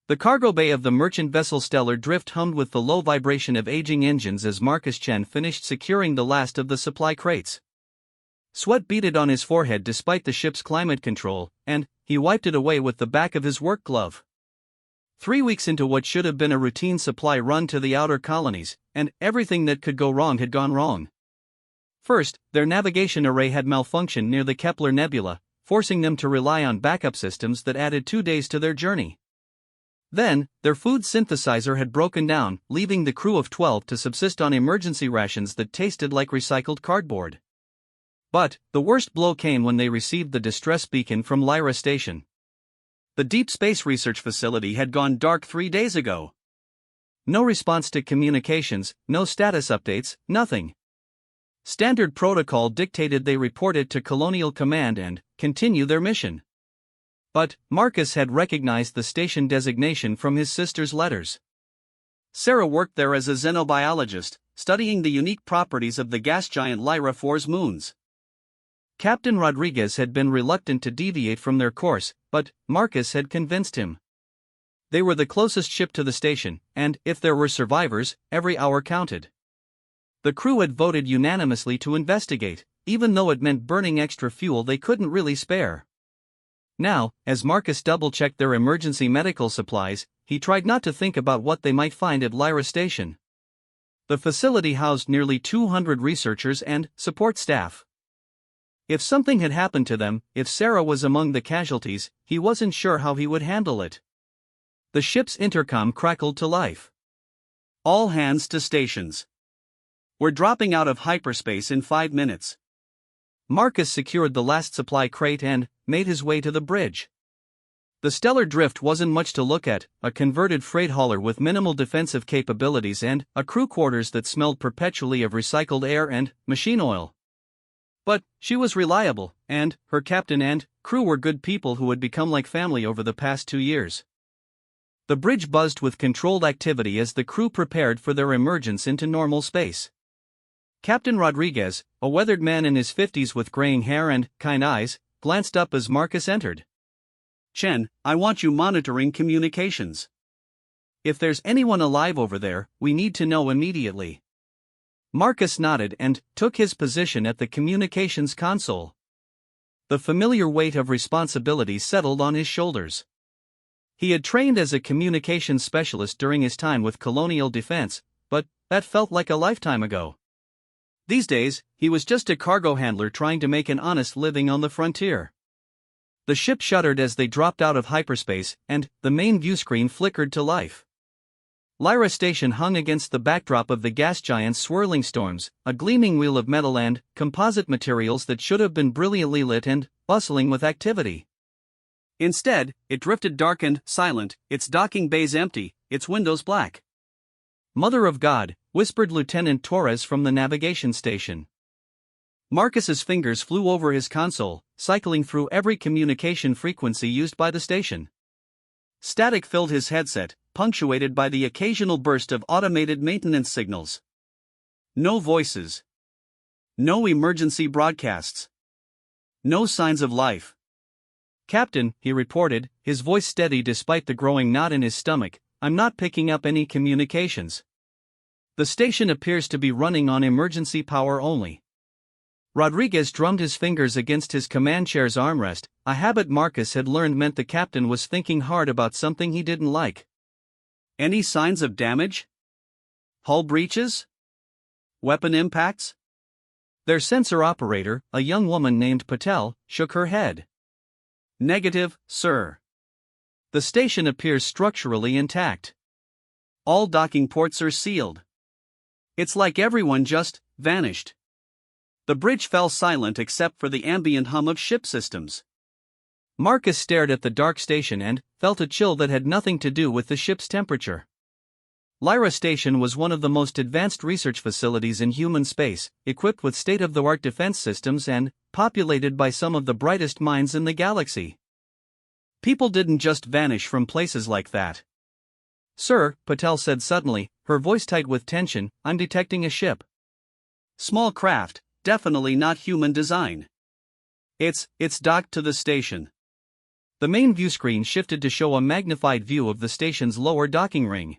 The cargo bay of the merchant vessel Stellar Drift hummed with the low vibration of aging engines as Marcus Chen finished securing the last of the supply crates. Sweat beaded on his forehead despite the ship's climate control, and he wiped it away with the back of his work glove. 3 weeks into what should have been a routine supply run to the outer colonies, and everything that could go wrong had gone wrong. First, their navigation array had malfunctioned near the Kepler Nebula, forcing them to rely on backup systems that added 2 days to their journey. Then, their food synthesizer had broken down, leaving the crew of 12 to subsist on emergency rations that tasted like recycled cardboard. But, the worst blow came when they received the distress beacon from Lyra Station. The Deep Space Research Facility had gone dark 3 days ago. No response to communications, no status updates, nothing. Standard protocol dictated they report it to Colonial Command and continue their mission. But Marcus had recognized the station designation from his sister's letters. Sarah worked there as a xenobiologist, studying the unique properties of the gas giant Lyra HFY's moons. Captain Rodriguez had been reluctant to deviate from their course, but Marcus had convinced him. They were the closest ship to the station, and if there were survivors, every hour counted. The crew had voted unanimously to investigate, even though it meant burning extra fuel they couldn't really spare. Now, as Marcus double-checked their emergency medical supplies, he tried not to think about what they might find at Lyra Station. The facility housed nearly 200 researchers and support staff. If something had happened to them, if Sarah was among the casualties, he wasn't sure how he would handle it. The ship's intercom crackled to life. All hands to stations. We're dropping out of hyperspace in 5 minutes. Marcus secured the last supply crate and made his way to the bridge. The Stellar Drift wasn't much to look at, a converted freight hauler with minimal defensive capabilities and a crew quarters that smelled perpetually of recycled air and machine oil. But she was reliable, and her captain and crew were good people who had become like family over the past 2 years. The bridge buzzed with controlled activity as the crew prepared for their emergence into normal space. Captain Rodriguez, a weathered man in his 50s with graying hair and kind eyes, glanced up as Marcus entered. "Chen, I want you monitoring communications. If there's anyone alive over there, we need to know immediately." Marcus nodded and took his position at the communications console. The familiar weight of responsibility settled on his shoulders. He had trained as a communications specialist during his time with Colonial Defense, but that felt like a lifetime ago. These days, he was just a cargo handler trying to make an honest living on the frontier. The ship shuddered as they dropped out of hyperspace, and the main view screen flickered to life. Lyra Station hung against the backdrop of the gas giant's swirling storms, a gleaming wheel of metal and composite materials that should have been brilliantly lit and bustling with activity. Instead, it drifted dark and silent, its docking bays empty, its windows black. "Mother of God," whispered Lieutenant Torres from the navigation station. Marcus's fingers flew over his console, cycling through every communication frequency used by the station. Static filled his headset, punctuated by the occasional burst of automated maintenance signals. No voices. No emergency broadcasts. No signs of life. "Captain," he reported, his voice steady despite the growing knot in his stomach, "I'm not picking up any communications. The station appears to be running on emergency power only." Rodriguez drummed his fingers against his command chair's armrest, a habit Marcus had learned meant the captain was thinking hard about something he didn't like. "Any signs of damage? Hull breaches? Weapon impacts?" Their sensor operator, a young woman named Patel, shook her head. "Negative, sir. The station appears structurally intact. All docking ports are sealed. It's like everyone just vanished." The bridge fell silent except for the ambient hum of ship systems. Marcus stared at the dark station and felt a chill that had nothing to do with the ship's temperature. Lyra Station was one of the most advanced research facilities in human space, equipped with state-of-the-art defense systems and populated by some of the brightest minds in the galaxy. People didn't just vanish from places like that. "Sir," Patel said suddenly, her voice tight with tension, "I'm detecting a ship. Small craft, definitely not human design. It's docked to the station." The main viewscreen shifted to show a magnified view of the station's lower docking ring.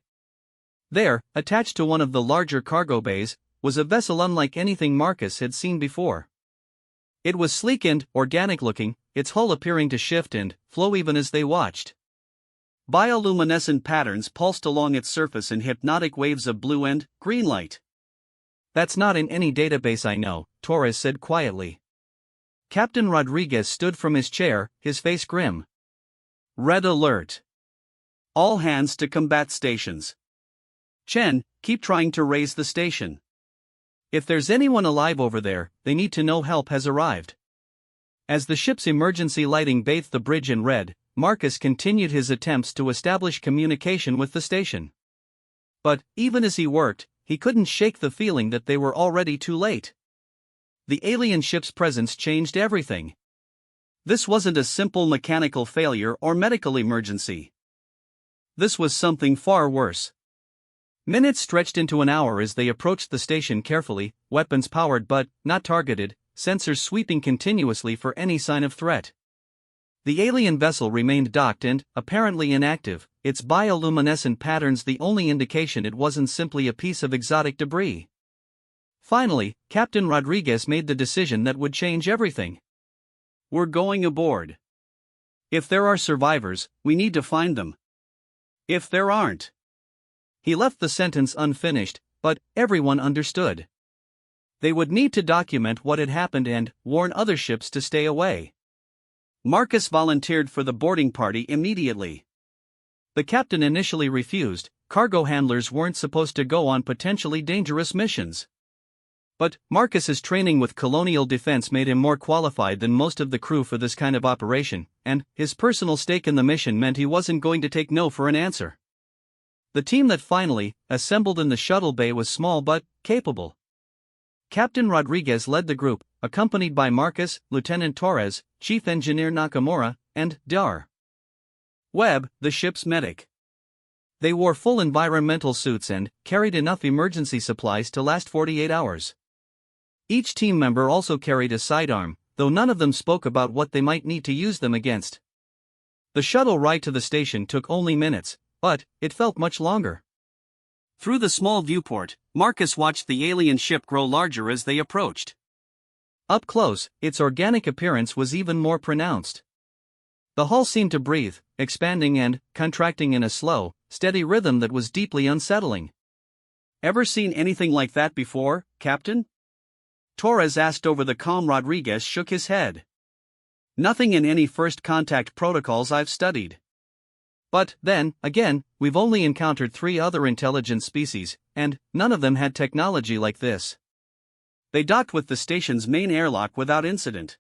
There, attached to one of the larger cargo bays, was a vessel unlike anything Marcus had seen before. It was sleek and organic-looking, its hull appearing to shift and flow even as they watched. Bioluminescent patterns pulsed along its surface in hypnotic waves of blue and green light. "That's not in any database I know," Torres said quietly. Captain Rodriguez stood from his chair, his face grim. "Red alert. All hands to combat stations. Chen, keep trying to raise the station. If there's anyone alive over there, they need to know help has arrived." As the ship's emergency lighting bathed the bridge in red, Marcus continued his attempts to establish communication with the station. But, even as he worked, he couldn't shake the feeling that they were already too late. The alien ship's presence changed everything. This wasn't a simple mechanical failure or medical emergency. This was something far worse. Minutes stretched into an hour as they approached the station carefully, weapons powered but not targeted, sensors sweeping continuously for any sign of threat. The alien vessel remained docked and, apparently inactive, its bioluminescent patterns the only indication it wasn't simply a piece of exotic debris. Finally, Captain Rodriguez made the decision that would change everything. "We're going aboard. If there are survivors, we need to find them. If there aren't..." He left the sentence unfinished, but everyone understood. They would need to document what had happened and warn other ships to stay away. Marcus volunteered for the boarding party immediately. The captain initially refused. Cargo handlers weren't supposed to go on potentially dangerous missions. But Marcus's training with colonial defense made him more qualified than most of the crew for this kind of operation, and his personal stake in the mission meant he wasn't going to take no for an answer. The team that finally assembled in the shuttle bay was small but capable. Captain Rodriguez led the group, accompanied by Marcus, Lieutenant Torres, Chief Engineer Nakamura, and Dar. Webb, the ship's medic. They wore full environmental suits and carried enough emergency supplies to last 48 hours. Each team member also carried a sidearm, though none of them spoke about what they might need to use them against. The shuttle ride to the station took only minutes, but it felt much longer. Through the small viewport, Marcus watched the alien ship grow larger as they approached. Up close, its organic appearance was even more pronounced. The hull seemed to breathe, expanding and contracting in a slow, steady rhythm that was deeply unsettling. "Ever seen anything like that before, Captain?" Torres asked over the comm. Rodriguez shook his head. "Nothing in any first contact protocols I've studied. But, then, again, we've only encountered 3 other intelligent species, and none of them had technology like this." They docked with the station's main airlock without incident.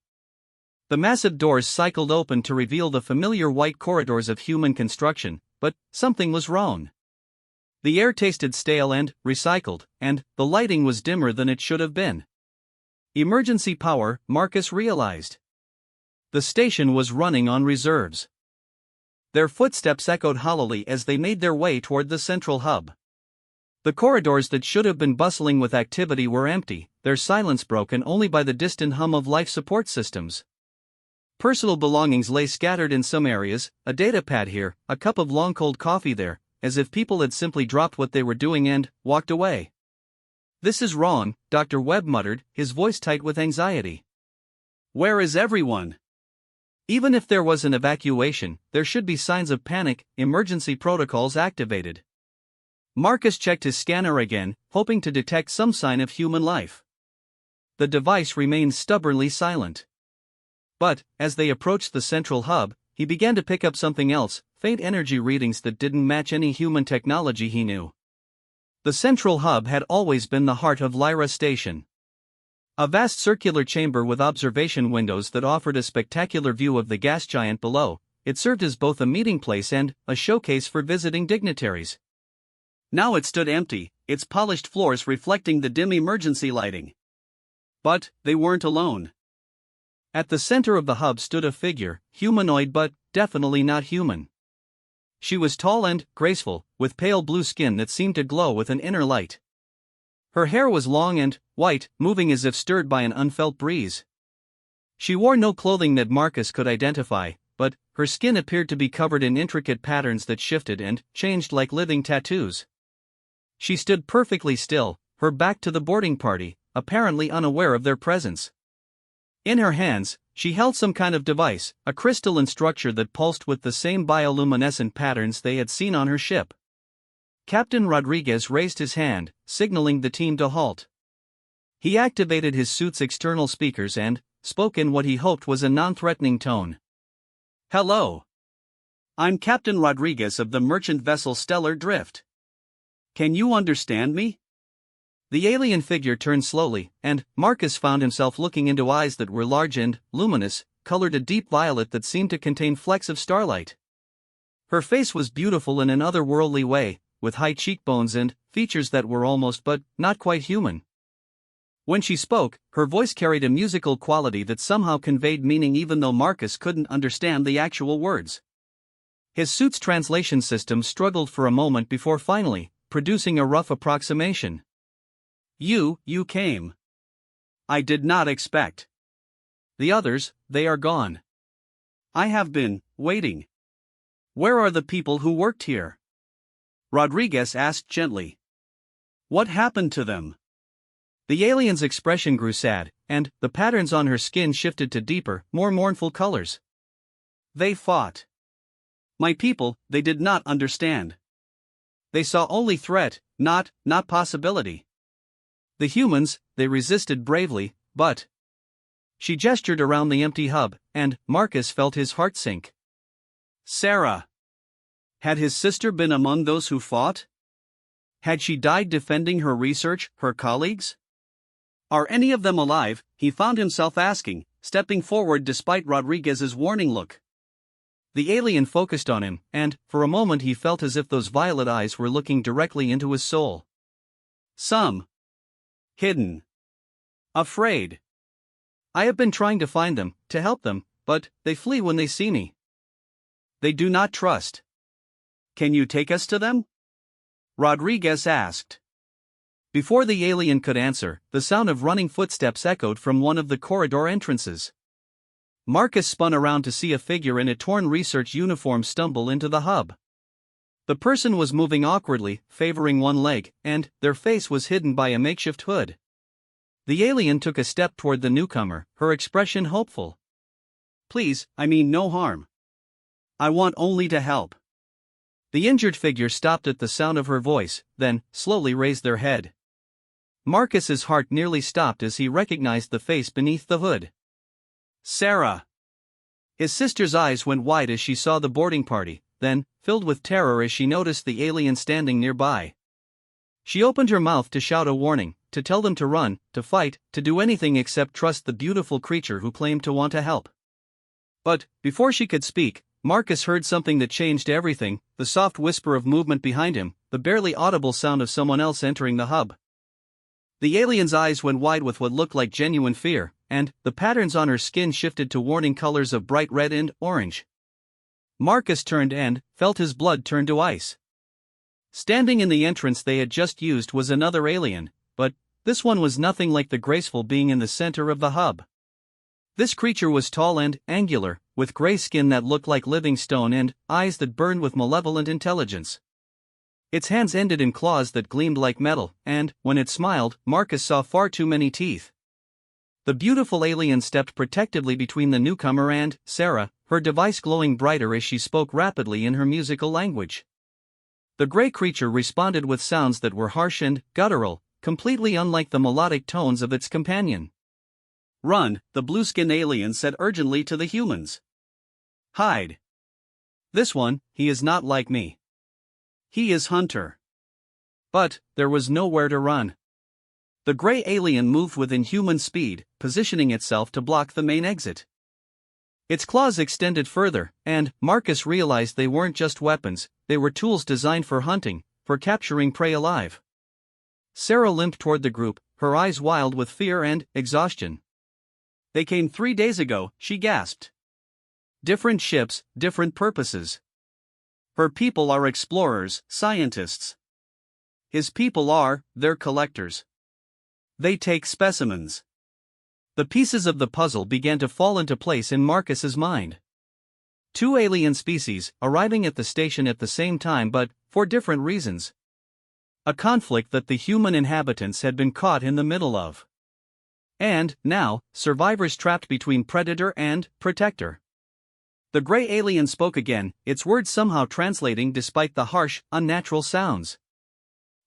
The massive doors cycled open to reveal the familiar white corridors of human construction, but something was wrong. The air tasted stale and recycled, and the lighting was dimmer than it should have been. Emergency power, Marcus realized. The station was running on reserves. Their footsteps echoed hollowly as they made their way toward the central hub. The corridors that should have been bustling with activity were empty, their silence broken only by the distant hum of life support systems. Personal belongings lay scattered in some areas, a datapad here, a cup of long cold coffee there, as if people had simply dropped what they were doing and walked away. "This is wrong," Dr. Webb muttered, his voice tight with anxiety. "Where is everyone?" Even if there was an evacuation, there should be signs of panic, emergency protocols activated. Marcus checked his scanner again, hoping to detect some sign of human life. The device remained stubbornly silent. But, as they approached the central hub, he began to pick up something else, faint energy readings that didn't match any human technology he knew. The central hub had always been the heart of Lyra Station. A vast circular chamber with observation windows that offered a spectacular view of the gas giant below, it served as both a meeting place and a showcase for visiting dignitaries. Now it stood empty, its polished floors reflecting the dim emergency lighting. But they weren't alone. At the center of the hub stood a figure, humanoid but definitely not human. She was tall and graceful, with pale blue skin that seemed to glow with an inner light. Her hair was long and white, moving as if stirred by an unfelt breeze. She wore no clothing that Marcus could identify, but her skin appeared to be covered in intricate patterns that shifted and changed like living tattoos. She stood perfectly still, her back to the boarding party, apparently unaware of their presence. In her hands, she held some kind of device, a crystalline structure that pulsed with the same bioluminescent patterns they had seen on her ship. Captain Rodriguez raised his hand, signaling the team to halt. He activated his suit's external speakers and spoke in what he hoped was a non-threatening tone. "Hello. I'm Captain Rodriguez of the merchant vessel Stellar Drift. Can you understand me?" The alien figure turned slowly, and Marcus found himself looking into eyes that were large and luminous, colored a deep violet that seemed to contain flecks of starlight. Her face was beautiful in an otherworldly way, with high cheekbones and features that were almost but not quite human. When she spoke, her voice carried a musical quality that somehow conveyed meaning even though Marcus couldn't understand the actual words. His suit's translation system struggled for a moment before finally producing a rough approximation. You came. I did not expect. The others, they are gone. I have been waiting. Where are the people who worked here?" Rodriguez asked gently. "What happened to them?" The alien's expression grew sad, and the patterns on her skin shifted to deeper, more mournful colors. "They fought. My people, they did not understand. They saw only threat, not possibility. The humans, they resisted bravely, but..." She gestured around the empty hub, and Marcus felt his heart sink. Sarah. Had his sister been among those who fought? Had she died defending her research, her colleagues? Are any of them alive? He found himself asking, stepping forward despite Rodriguez's warning look. The alien focused on him, and, for a moment he felt as if those violet eyes were looking directly into his soul. "Some. Hidden. Afraid. I have been trying to find them, to help them, but they flee when they see me. They do not trust. Can you take us to them?" Rodriguez asked. Before the alien could answer, the sound of running footsteps echoed from one of the corridor entrances. Marcus spun around to see a figure in a torn research uniform stumble into the hub. The person was moving awkwardly, favoring one leg, and their face was hidden by a makeshift hood. The alien took a step toward the newcomer, her expression hopeful. "Please, I mean no harm. I want only to help." The injured figure stopped at the sound of her voice, then slowly raised their head. Marcus's heart nearly stopped as he recognized the face beneath the hood. Sarah. His sister's eyes went wide as she saw the boarding party, then filled with terror as she noticed the alien standing nearby. She opened her mouth to shout a warning, to tell them to run, to fight, to do anything except trust the beautiful creature who claimed to want to help. But, before she could speak, Marcus heard something that changed everything, the soft whisper of movement behind him, the barely audible sound of someone else entering the hub. The alien's eyes went wide with what looked like genuine fear, and the patterns on her skin shifted to warning colors of bright red and orange. Marcus turned and felt his blood turn to ice. Standing in the entrance they had just used was another alien, but this one was nothing like the graceful being in the center of the hub. This creature was tall and angular, with gray skin that looked like living stone and eyes that burned with malevolent intelligence. Its hands ended in claws that gleamed like metal, and, when it smiled, Marcus saw far too many teeth. The beautiful alien stepped protectively between the newcomer and Sarah, her device glowing brighter as she spoke rapidly in her musical language. The gray creature responded with sounds that were harsh and guttural, completely unlike the melodic tones of its companion. "Run," the blue-skinned alien said urgently to the humans. "Hide. This one, he is not like me. He is Hunter." But there was nowhere to run. The gray alien moved with inhuman speed, positioning itself to block the main exit. Its claws extended further, and Marcus realized they weren't just weapons, they were tools designed for hunting, for capturing prey alive. Sarah limped toward the group, her eyes wild with fear and exhaustion. "They came 3 days ago," she gasped. "Different ships, different purposes. Her people are explorers, scientists. His people are, they're collectors. They take specimens." The pieces of the puzzle began to fall into place in Marcus's mind. Two alien species arriving at the station at the same time but for different reasons. A conflict that the human inhabitants had been caught in the middle of. And, now, survivors trapped between predator and protector. The gray alien spoke again, its words somehow translating despite the harsh, unnatural sounds.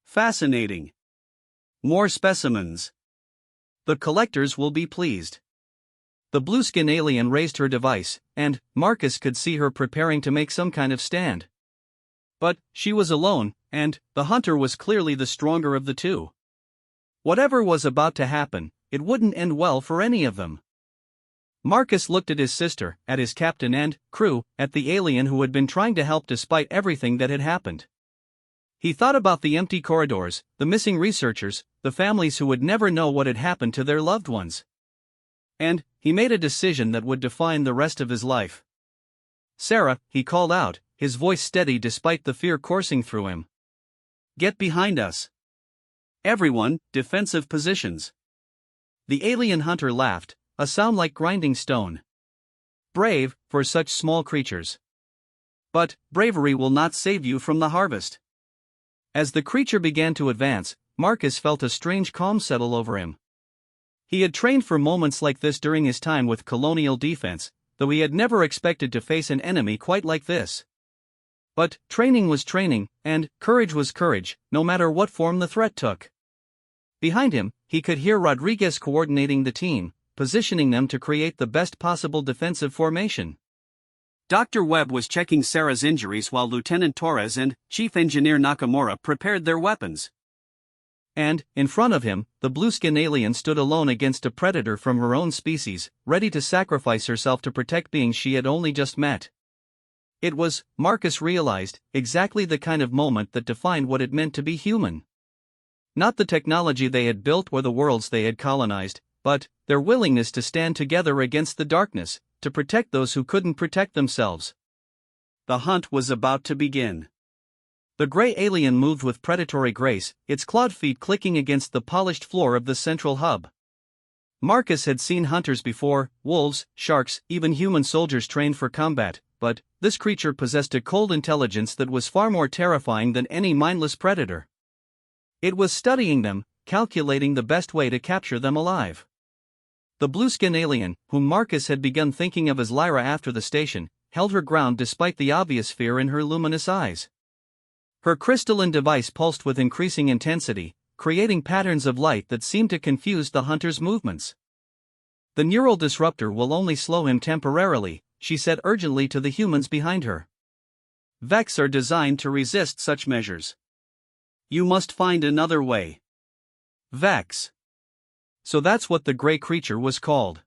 Fascinating. More specimens. The collectors will be pleased. The blue-skin alien raised her device, and Marcus could see her preparing to make some kind of stand. But she was alone, and the hunter was clearly the stronger of the two. Whatever was about to happen, it wouldn't end well for any of them. Marcus looked at his sister, at his captain and crew, at the alien who had been trying to help despite everything that had happened. He thought about the empty corridors, the missing researchers, the families who would never know what had happened to their loved ones. And he made a decision that would define the rest of his life. "Sarah," he called out, his voice steady despite the fear coursing through him. "Get behind us. Everyone, defensive positions." The alien hunter laughed, a sound like grinding stone. "Brave, for such small creatures. But bravery will not save you from the harvest." As the creature began to advance, Marcus felt a strange calm settle over him. He had trained for moments like this during his time with colonial defense, though he had never expected to face an enemy quite like this. But training was training, and courage was courage, no matter what form the threat took. Behind him, he could hear Rodriguez coordinating the team, positioning them to create the best possible defensive formation. Dr. Webb was checking Sarah's injuries while Lieutenant Torres and Chief Engineer Nakamura prepared their weapons. And, in front of him, the blue-skin alien stood alone against a predator from her own species, ready to sacrifice herself to protect beings she had only just met. It was, Marcus realized, exactly the kind of moment that defined what it meant to be human. Not the technology they had built or the worlds they had colonized, but their willingness to stand together against the darkness, to protect those who couldn't protect themselves. The hunt was about to begin. The gray alien moved with predatory grace, its clawed feet clicking against the polished floor of the central hub. Marcus had seen hunters before, wolves, sharks, even human soldiers trained for combat, but this creature possessed a cold intelligence that was far more terrifying than any mindless predator. It was studying them, calculating the best way to capture them alive. The blue-skin alien, whom Marcus had begun thinking of as Lyra after the station, held her ground despite the obvious fear in her luminous eyes. Her crystalline device pulsed with increasing intensity, creating patterns of light that seemed to confuse the hunter's movements. "The neural disruptor will only slow him temporarily," she said urgently to the humans behind her. "Vex are designed to resist such measures. You must find another way." Vex. So that's what the gray creature was called.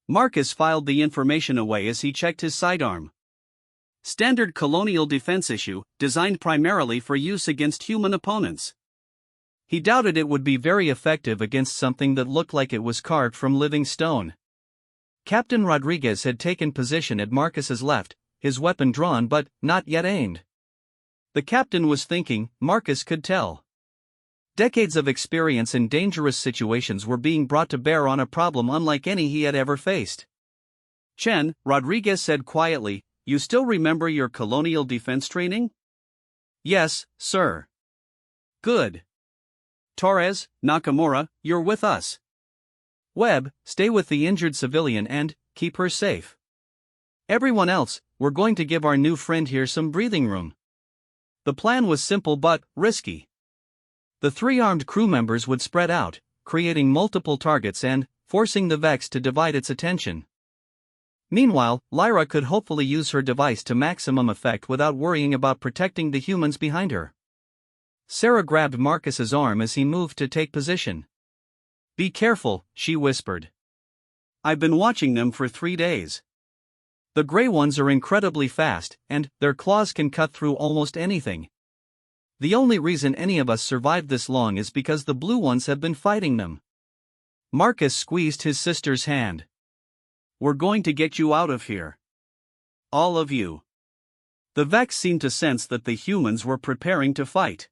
Marcus filed the information away as he checked his sidearm. Standard colonial defense issue, designed primarily for use against human opponents. He doubted it would be very effective against something that looked like it was carved from living stone. Captain Rodriguez had taken position at Marcus's left, his weapon drawn but not yet aimed. The captain was thinking, Marcus could tell. Decades of experience in dangerous situations were being brought to bear on a problem unlike any he had ever faced. "Chen," Rodriguez said quietly, "you still remember your colonial defense training?" "Yes, sir." "Good. Torres, Nakamura, you're with us. Webb, stay with the injured civilian and keep her safe. Everyone else, we're going to give our new friend here some breathing room." The plan was simple but risky. The three armed crew members would spread out, creating multiple targets and forcing the Vex to divide its attention. Meanwhile, Lyra could hopefully use her device to maximum effect without worrying about protecting the humans behind her. Sarah grabbed Marcus's arm as he moved to take position. "Be careful," she whispered. "I've been watching them for 3 days. The gray ones are incredibly fast, and their claws can cut through almost anything. The only reason any of us survived this long is because the blue ones have been fighting them." Marcus squeezed his sister's hand. "We're going to get you out of here. All of you." The Vex seemed to sense that the humans were preparing to fight.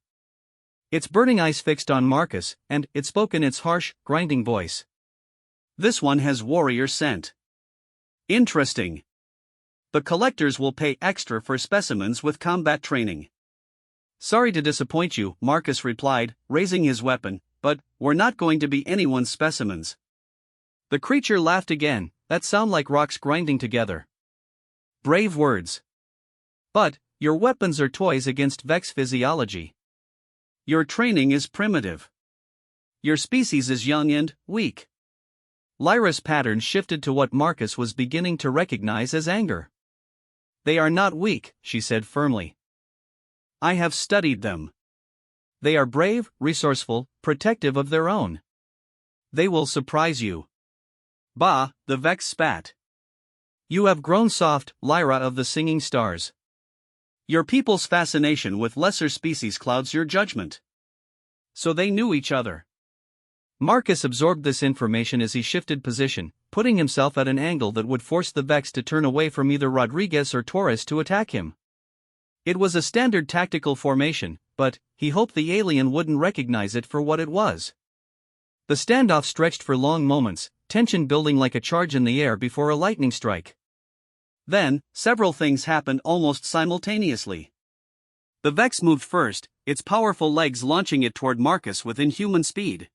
Its burning eyes fixed on Marcus, and it spoke in its harsh, grinding voice. "This one has warrior scent. Interesting. The collectors will pay extra for specimens with combat training. Sorry to disappoint you, Marcus replied, raising his weapon, but we're not going to be anyone's specimens. The creature laughed again. That sound like rocks grinding together. Brave words. But your weapons are toys against Vex physiology. Your training is primitive. Your species is young and weak. Lyra's pattern shifted to what Marcus was beginning to recognize as anger. They are not weak, she said firmly. I have studied them. They are brave, resourceful, protective of their own. They will surprise you. Bah, the Vex spat. You have grown soft, Lyra of the Singing Stars. Your people's fascination with lesser species clouds your judgment. So they knew each other. Marcus absorbed this information as he shifted position, putting himself at an angle that would force the Vex to turn away from either Rodriguez or Torres to attack him. It was a standard tactical formation, but he hoped the alien wouldn't recognize it for what it was. The standoff stretched for long moments, tension building like a charge in the air before a lightning strike. Then, several things happened almost simultaneously. The Vex moved first, its powerful legs launching it toward Marcus with inhuman speed.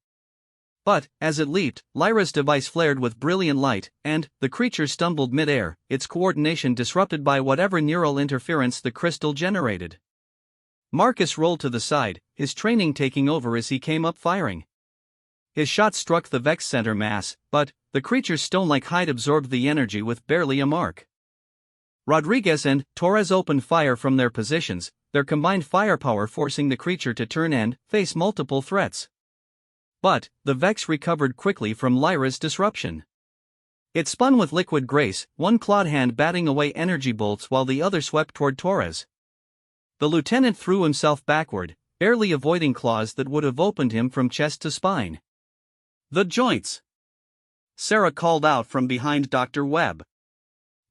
But, as it leaped, Lyra's device flared with brilliant light, and the creature stumbled mid-air, its coordination disrupted by whatever neural interference the crystal generated. Marcus rolled to the side, his training taking over as he came up firing. His shot struck the Vex center mass, but the creature's stone-like hide absorbed the energy with barely a mark. Rodriguez and Torres opened fire from their positions, their combined firepower forcing the creature to turn and face multiple threats. But the Vex recovered quickly from Lyra's disruption. It spun with liquid grace, one clawed hand batting away energy bolts while the other swept toward Torres. The lieutenant threw himself backward, barely avoiding claws that would have opened him from chest to spine. The joints! Sarah called out from behind Dr. Webb.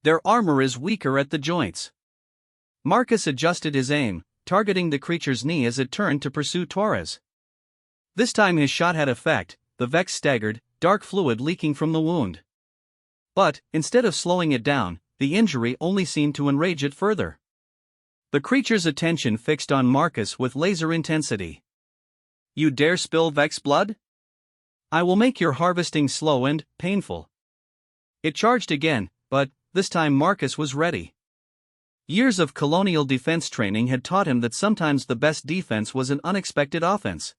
Their armor is weaker at the joints. Marcus adjusted his aim, targeting the creature's knee as it turned to pursue Torres. This time his shot had effect, the Vex staggered, dark fluid leaking from the wound. But, instead of slowing it down, the injury only seemed to enrage it further. The creature's attention fixed on Marcus with laser intensity. You dare spill Vex blood? I will make your harvesting slow and painful. It charged again, but this time Marcus was ready. Years of colonial defense training had taught him that sometimes the best defense was an unexpected offense.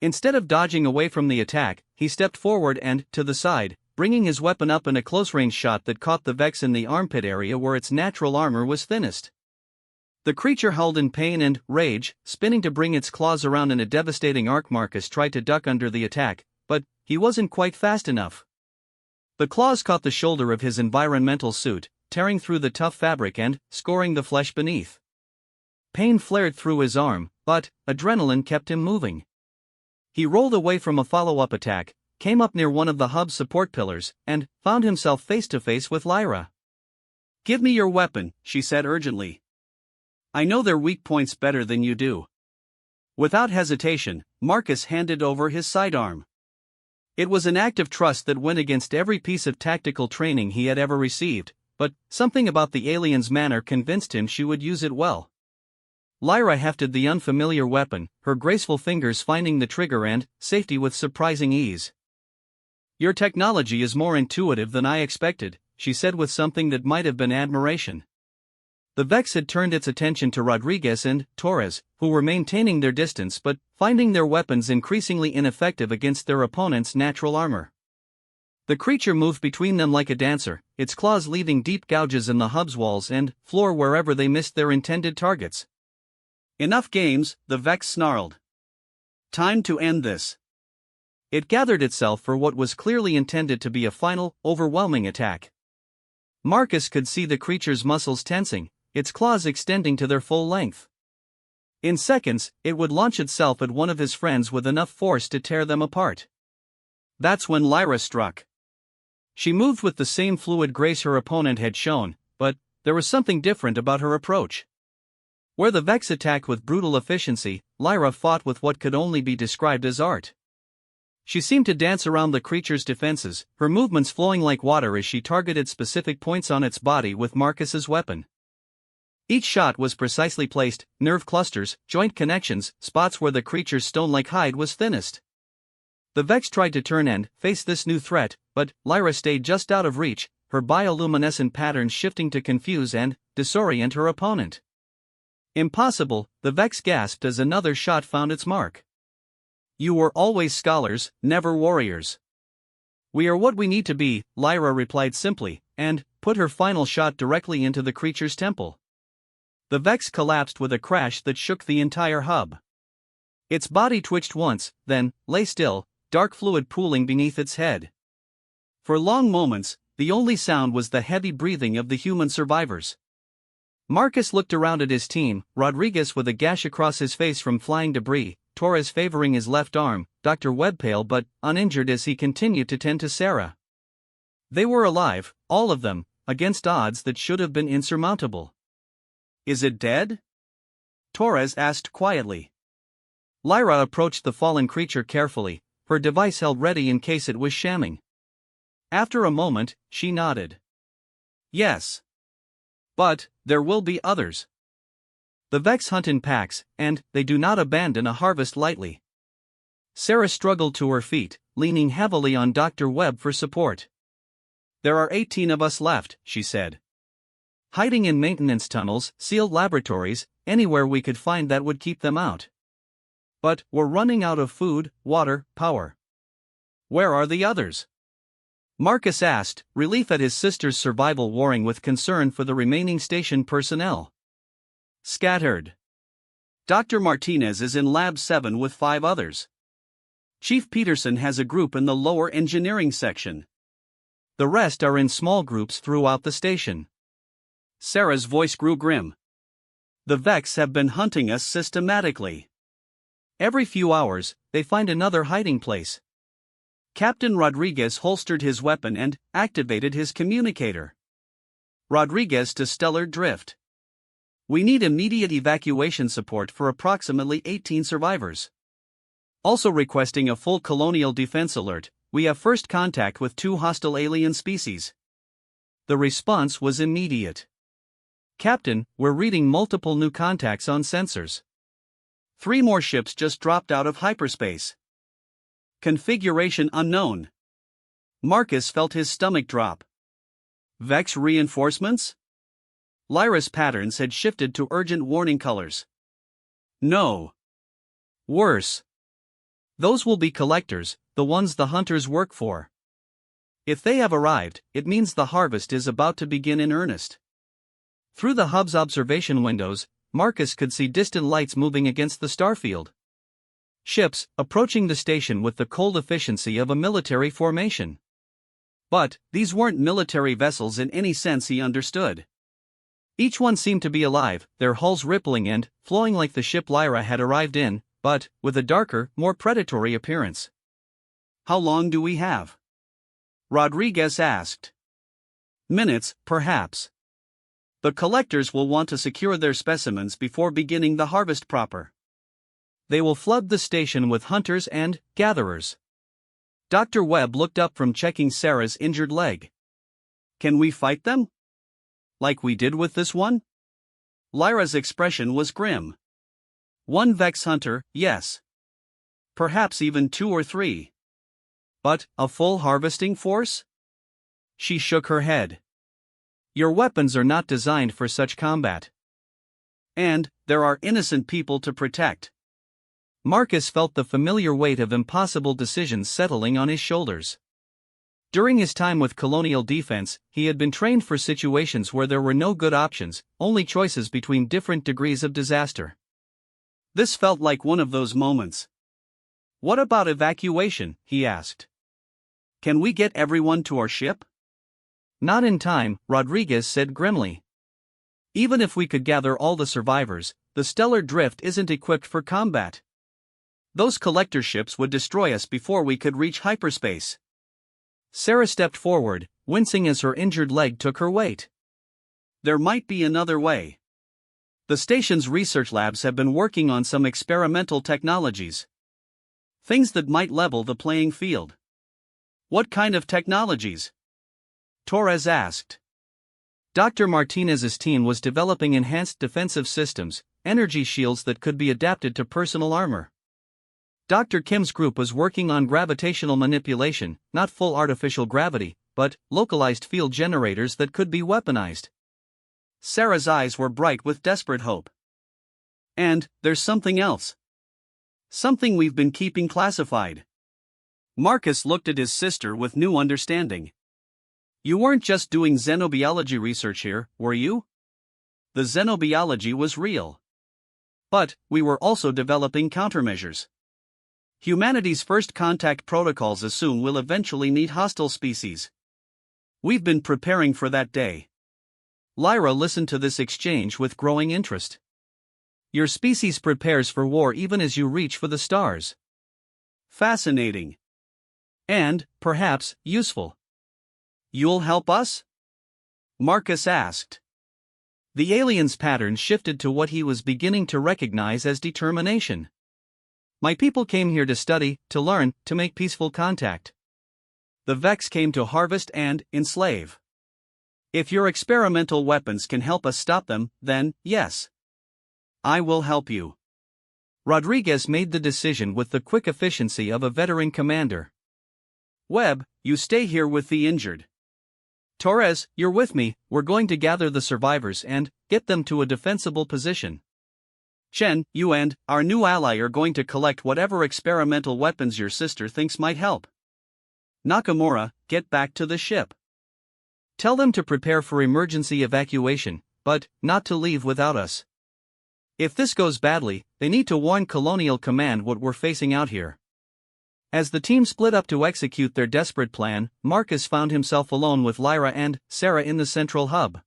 Instead of dodging away from the attack, he stepped forward and to the side, bringing his weapon up in a close-range shot that caught the Vex in the armpit area where its natural armor was thinnest. The creature howled in pain and rage, spinning to bring its claws around in a devastating arc. Marcus tried to duck under the attack, but he wasn't quite fast enough. The claws caught the shoulder of his environmental suit, tearing through the tough fabric and scoring the flesh beneath. Pain flared through his arm, but adrenaline kept him moving. He rolled away from a follow-up attack, came up near one of the hub's support pillars, and found himself face-to-face with Lyra. "Give me your weapon," she said urgently. "I know their weak points better than you do." Without hesitation, Marcus handed over his sidearm. It was an act of trust that went against every piece of tactical training he had ever received, but something about the alien's manner convinced him she would use it well. Lyra hefted the unfamiliar weapon, her graceful fingers finding the trigger and safety with surprising ease. "Your technology is more intuitive than I expected," she said with something that might have been admiration. The Vex had turned its attention to Rodriguez and Torres, who were maintaining their distance but finding their weapons increasingly ineffective against their opponent's natural armor. The creature moved between them like a dancer, its claws leaving deep gouges in the hub's walls and floor wherever they missed their intended targets. "Enough games," the Vex snarled. "Time to end this." It gathered itself for what was clearly intended to be a final, overwhelming attack. Marcus could see the creature's muscles tensing, its claws extending to their full length. In seconds, it would launch itself at one of his friends with enough force to tear them apart. That's when Lyra struck. She moved with the same fluid grace her opponent had shown, but there was something different about her approach. Where the Vex attacked with brutal efficiency, Lyra fought with what could only be described as art. She seemed to dance around the creature's defenses, her movements flowing like water as she targeted specific points on its body with Marcus's weapon. Each shot was precisely placed, nerve clusters, joint connections, spots where the creature's stone-like hide was thinnest. The Vex tried to turn and face this new threat, but Lyra stayed just out of reach, her bioluminescent patterns shifting to confuse and disorient her opponent. Impossible, the Vex gasped as another shot found its mark. You were always scholars, never warriors. We are what we need to be, Lyra replied simply, and put her final shot directly into the creature's temple. The Vex collapsed with a crash that shook the entire hub. Its body twitched once, then lay still, dark fluid pooling beneath its head. For long moments, the only sound was the heavy breathing of the human survivors. Marcus looked around at his team, Rodriguez with a gash across his face from flying debris, Torres favoring his left arm, Dr. Webb pale but uninjured as he continued to tend to Sarah. They were alive, all of them, against odds that should have been insurmountable. Is it dead? Torres asked quietly. Lyra approached the fallen creature carefully, her device held ready in case it was shamming. After a moment, she nodded. Yes. But there will be others. The Vex hunt in packs, and they do not abandon a harvest lightly. Sarah struggled to her feet, leaning heavily on Dr. Webb for support. There are 18 of us left, she said. Hiding in maintenance tunnels, sealed laboratories, anywhere we could find that would keep them out. But we're running out of food, water, power. Where are the others? Marcus asked, relief at his sister's survival warring with concern for the remaining station personnel. Scattered. Dr. Martinez is in Lab 7 with 5 others. Chief Peterson has a group in the lower engineering section. The rest are in small groups throughout the station. Sarah's voice grew grim. The Vex have been hunting us systematically. Every few hours, they find another hiding place. Captain Rodriguez holstered his weapon and activated his communicator. Rodriguez to Stellar Drift. We need immediate evacuation support for approximately 18 survivors. Also requesting a full colonial defense alert, we have first contact with 2 hostile alien species. The response was immediate. Captain, we're reading multiple new contacts on sensors. 3 more ships just dropped out of hyperspace. Configuration unknown. Marcus felt his stomach drop. Vex reinforcements? Lyra's patterns had shifted to urgent warning colors. No. Worse. Those will be collectors, the ones the hunters work for. If they have arrived, it means the harvest is about to begin in earnest. Through the hub's observation windows, Marcus could see distant lights moving against the starfield. Ships, approaching the station with the cold efficiency of a military formation. But these weren't military vessels in any sense he understood. Each one seemed to be alive, their hulls rippling and flowing like the ship Lyra had arrived in, but with a darker, more predatory appearance. How long do we have? Rodriguez asked. Minutes, perhaps. The collectors will want to secure their specimens before beginning the harvest proper. They will flood the station with hunters and gatherers. Dr. Webb looked up from checking Sarah's injured leg. Can we fight them? Like we did with this one? Lyra's expression was grim. 1 Vex hunter, yes. Perhaps even 2 or 3. But a full harvesting force? She shook her head. Your weapons are not designed for such combat. And there are innocent people to protect. Marcus felt the familiar weight of impossible decisions settling on his shoulders. During his time with Colonial Defense, he had been trained for situations where there were no good options, only choices between different degrees of disaster. This felt like one of those moments. What about evacuation? He asked. Can we get everyone to our ship? Not in time, Rodriguez said grimly. Even if we could gather all the survivors, the Stellar Drift isn't equipped for combat. Those collector ships would destroy us before we could reach hyperspace. Sarah stepped forward, wincing as her injured leg took her weight. There might be another way. The station's research labs have been working on some experimental technologies. Things that might level the playing field. What kind of technologies? Torres asked. Dr. Martinez's team was developing enhanced defensive systems, energy shields that could be adapted to personal armor. Dr. Kim's group was working on gravitational manipulation, not full artificial gravity, but localized field generators that could be weaponized. Sarah's eyes were bright with desperate hope. And there's something else. Something we've been keeping classified. Marcus looked at his sister with new understanding. You weren't just doing xenobiology research here, were you? The xenobiology was real. But we were also developing countermeasures. Humanity's first contact protocols assume we'll eventually meet hostile species. We've been preparing for that day. Lyra listened to this exchange with growing interest. Your species prepares for war even as you reach for the stars. Fascinating. And, perhaps, useful. You'll help us? Marcus asked. The alien's pattern shifted to what he was beginning to recognize as determination. My people came here to study, to learn, to make peaceful contact. The Vex came to harvest and enslave. If your experimental weapons can help us stop them, then, yes. I will help you. Rodriguez made the decision with the quick efficiency of a veteran commander. Webb, you stay here with the injured. Torres, you're with me, we're going to gather the survivors and get them to a defensible position. Chen, you and our new ally are going to collect whatever experimental weapons your sister thinks might help. Nakamura, get back to the ship. Tell them to prepare for emergency evacuation, but not to leave without us. If this goes badly, they need to warn Colonial Command what we're facing out here. As the team split up to execute their desperate plan, Marcus found himself alone with Lyra and Sarah in the central hub.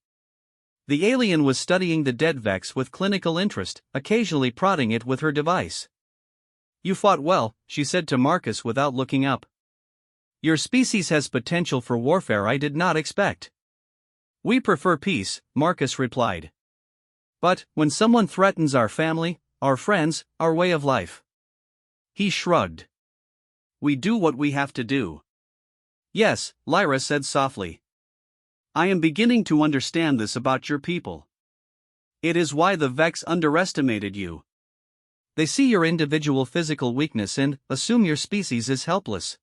The alien was studying the dead Vex with clinical interest, occasionally prodding it with her device. You fought well, she said to Marcus without looking up. Your species has potential for warfare I did not expect. We prefer peace, Marcus replied. But, when someone threatens our family, our friends, our way of life. He shrugged. We do what we have to do. Yes, Lyra said softly. I am beginning to understand this about your people. It is why the Vex underestimated you. They see your individual physical weakness and assume your species is helpless.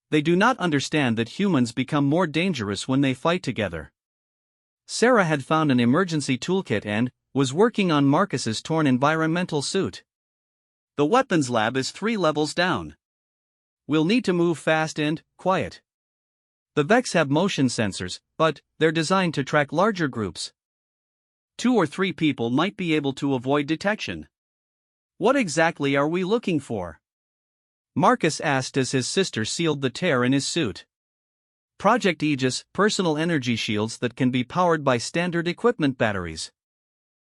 They do not understand that humans become more dangerous when they fight together. Sarah had found an emergency toolkit and was working on Marcus's torn environmental suit. The weapons lab is 3 levels down. We'll need to move fast and quiet. The Vex have motion sensors, but they're designed to track larger groups. 2 or 3 people might be able to avoid detection. What exactly are we looking for? Marcus asked as his sister sealed the tear in his suit. Project Aegis, personal energy shields that can be powered by standard equipment batteries.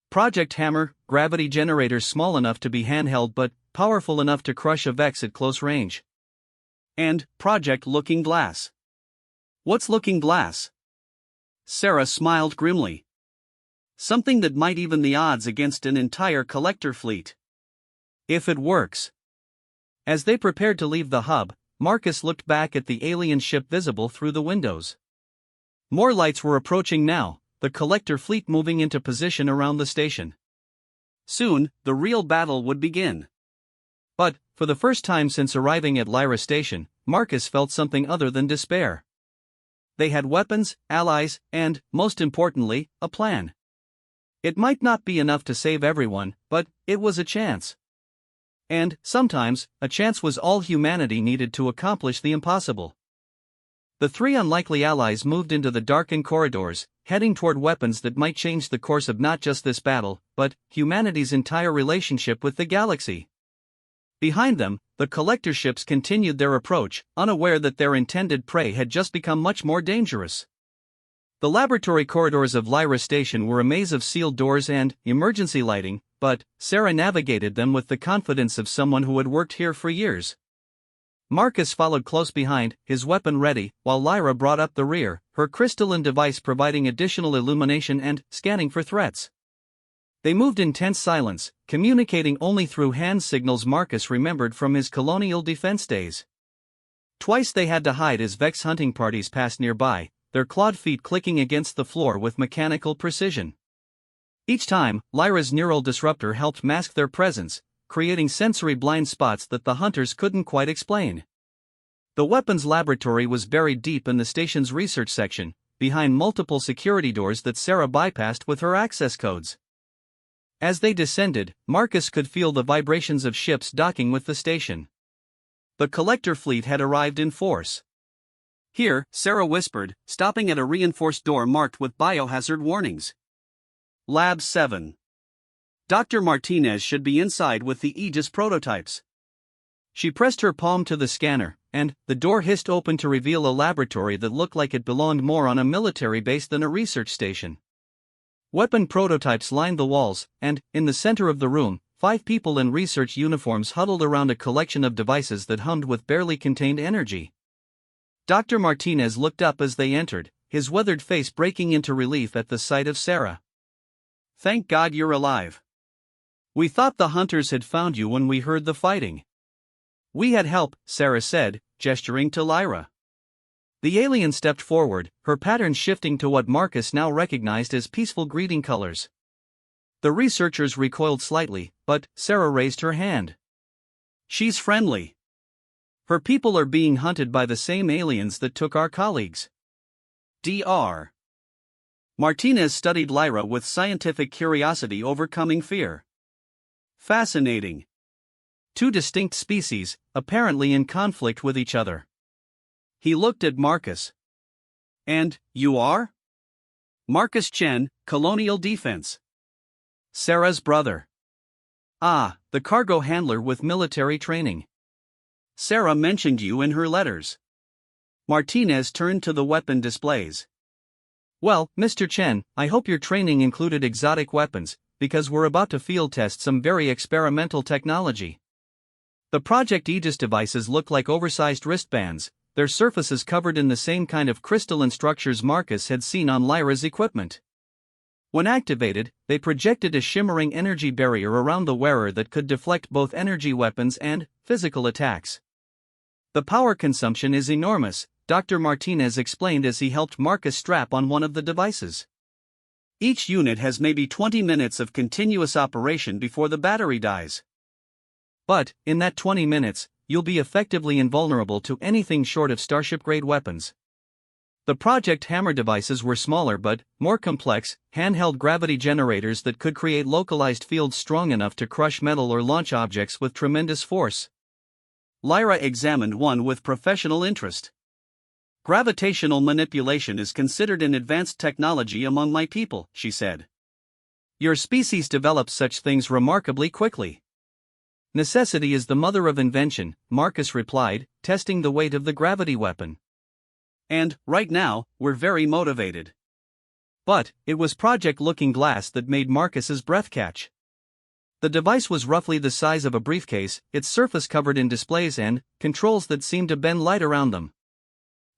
Project Hammer, gravity generators small enough to be handheld but powerful enough to crush a Vex at close range. And Project Looking Glass. What's Looking Glass? Sarah smiled grimly. Something that might even the odds against an entire collector fleet. If it works. As they prepared to leave the hub, Marcus looked back at the alien ship visible through the windows. More lights were approaching now, the collector fleet moving into position around the station. Soon, the real battle would begin. But, for the first time since arriving at Lyra Station, Marcus felt something other than despair. They had weapons, allies, and, most importantly, a plan. It might not be enough to save everyone, but it was a chance. And, sometimes, a chance was all humanity needed to accomplish the impossible. The 3 unlikely allies moved into the darkened corridors, heading toward weapons that might change the course of not just this battle, but humanity's entire relationship with the galaxy. Behind them, the collector ships continued their approach, unaware that their intended prey had just become much more dangerous. The laboratory corridors of Lyra Station were a maze of sealed doors and emergency lighting, but Sarah navigated them with the confidence of someone who had worked here for years. Marcus followed close behind, his weapon ready, while Lyra brought up the rear, her crystalline device providing additional illumination and scanning for threats. They moved in tense silence, communicating only through hand signals Marcus remembered from his colonial defense days. Twice they had to hide as Vex hunting parties passed nearby, their clawed feet clicking against the floor with mechanical precision. Each time, Lyra's neural disruptor helped mask their presence, creating sensory blind spots that the hunters couldn't quite explain. The weapons laboratory was buried deep in the station's research section, behind multiple security doors that Sarah bypassed with her access codes. As they descended, Marcus could feel the vibrations of ships docking with the station. The collector fleet had arrived in force. Here, Sarah whispered, stopping at a reinforced door marked with biohazard warnings. Lab 7. Dr. Martinez should be inside with the Aegis prototypes. She pressed her palm to the scanner, and the door hissed open to reveal a laboratory that looked like it belonged more on a military base than a research station. Weapon prototypes lined the walls, and, in the center of the room, 5 people in research uniforms huddled around a collection of devices that hummed with barely contained energy. Dr. Martinez looked up as they entered, his weathered face breaking into relief at the sight of Sarah. "Thank God you're alive. We thought the hunters had found you when we heard the fighting." "We had help," Sarah said, gesturing to Lyra. The alien stepped forward, her pattern shifting to what Marcus now recognized as peaceful greeting colors. The researchers recoiled slightly, but Sarah raised her hand. "She's friendly. Her people are being hunted by the same aliens that took our colleagues." Dr. Martinez studied Lyra with scientific curiosity overcoming fear. "Fascinating. 2 distinct species, apparently in conflict with each other." He looked at Marcus. "And you are?" "Marcus Chen, Colonial Defense." "Sarah's brother." "Ah, the cargo handler with military training. Sarah mentioned you in her letters." Martinez turned to the weapon displays. "Well, Mr. Chen, I hope your training included exotic weapons, because we're about to field test some very experimental technology." The Project Aegis devices looked like oversized wristbands, their surfaces covered in the same kind of crystalline structures Marcus had seen on Lyra's equipment. When activated, they projected a shimmering energy barrier around the wearer that could deflect both energy weapons and physical attacks. "The power consumption is enormous," Dr. Martinez explained as he helped Marcus strap on one of the devices. "Each unit has maybe 20 minutes of continuous operation before the battery dies." "But, in that 20 minutes, you'll be effectively invulnerable to anything short of Starship-grade weapons." The Project Hammer devices were smaller but more complex, handheld gravity generators that could create localized fields strong enough to crush metal or launch objects with tremendous force. Lyra examined one with professional interest. "Gravitational manipulation is considered an advanced technology among my people," she said. "Your species develops such things remarkably quickly." "Necessity is the mother of invention," Marcus replied, testing the weight of the gravity weapon. "And, right now, we're very motivated." But it was Project Looking Glass that made Marcus's breath catch. The device was roughly the size of a briefcase, its surface covered in displays and controls that seemed to bend light around them.